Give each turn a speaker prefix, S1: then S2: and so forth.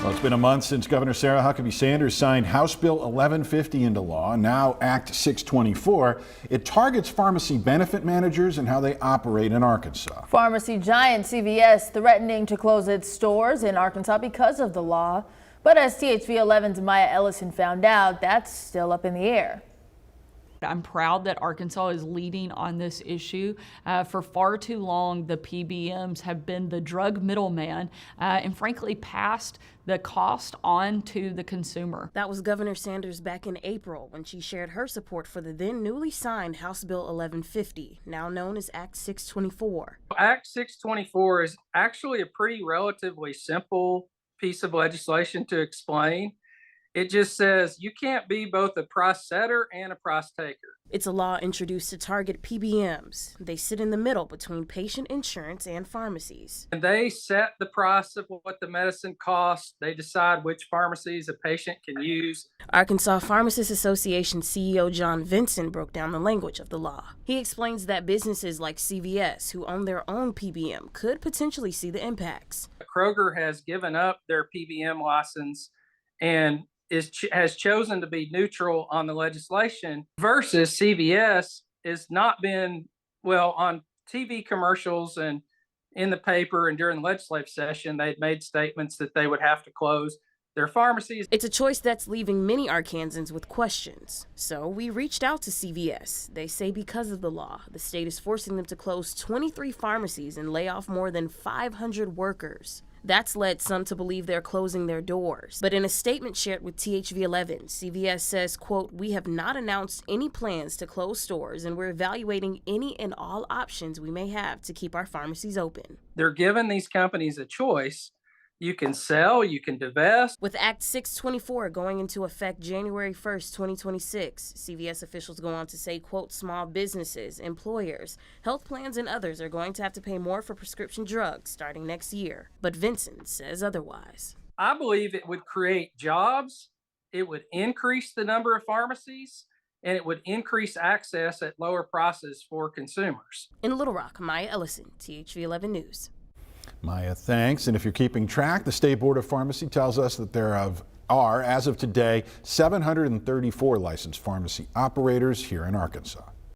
S1: Well, it's been a month since Governor Sarah Huckabee Sanders signed House Bill 1150 into law, now Act 624. It targets pharmacy benefit managers and how they operate in Arkansas.
S2: Pharmacy giant CVS threatening to close its stores in Arkansas because of the law. But as THV 11's Maya Ellison found out, that's still up in the air.
S3: I'm proud that Arkansas is leading on this issue. For far too long, the PBMs have been the drug middleman and frankly passed the cost on to the consumer.
S4: That was Governor Sanders back in April when she shared her support for the then newly signed House Bill 1150, now known as Act 624.
S5: Act 624 is actually a pretty relatively simple piece of legislation to explain. It just says you can't be both a price setter and a price taker.
S4: It's a law introduced to target PBMs. They sit in the middle between patient insurance and pharmacies.
S5: And they set the price of what the medicine costs. They decide which pharmacies a patient can use.
S4: Arkansas Pharmacists Association CEO John Vinson broke down the language of the law. He explains that businesses like CVS, who own their own PBM, could potentially see the impacts.
S5: Kroger has given up their PBM license and has chosen to be neutral on the legislation, versus CVS has not been, well, on TV commercials and in the paper and during the legislative session, they'd made statements that they would have to close their pharmacies.
S4: It's a choice that's leaving many Arkansans with questions. So we reached out to CVS. They say because of the law, the state is forcing them to close 23 pharmacies and lay off more than 500 workers. That's led some to believe they're closing their doors. But in a statement shared with THV 11, CVS says, quote, "We have not announced any plans to close stores, and we're evaluating any and all options we may have to keep our pharmacies open."
S5: They're giving these companies a choice. You can sell, you can divest.
S4: With Act 624 going into effect January 1st, 2026, CVS officials go on to say, quote, "Small businesses, employers, health plans, and others are going to have to pay more for prescription drugs starting next year." But Vincent says otherwise.
S5: I believe it would create jobs, it would increase the number of pharmacies, and it would increase access at lower prices for consumers.
S4: In Little Rock, Maya Ellison, THV 11 News.
S1: Maya, thanks. And if you're keeping track, the State Board of Pharmacy tells us that there are, as of today, 734 licensed pharmacy operators here in Arkansas.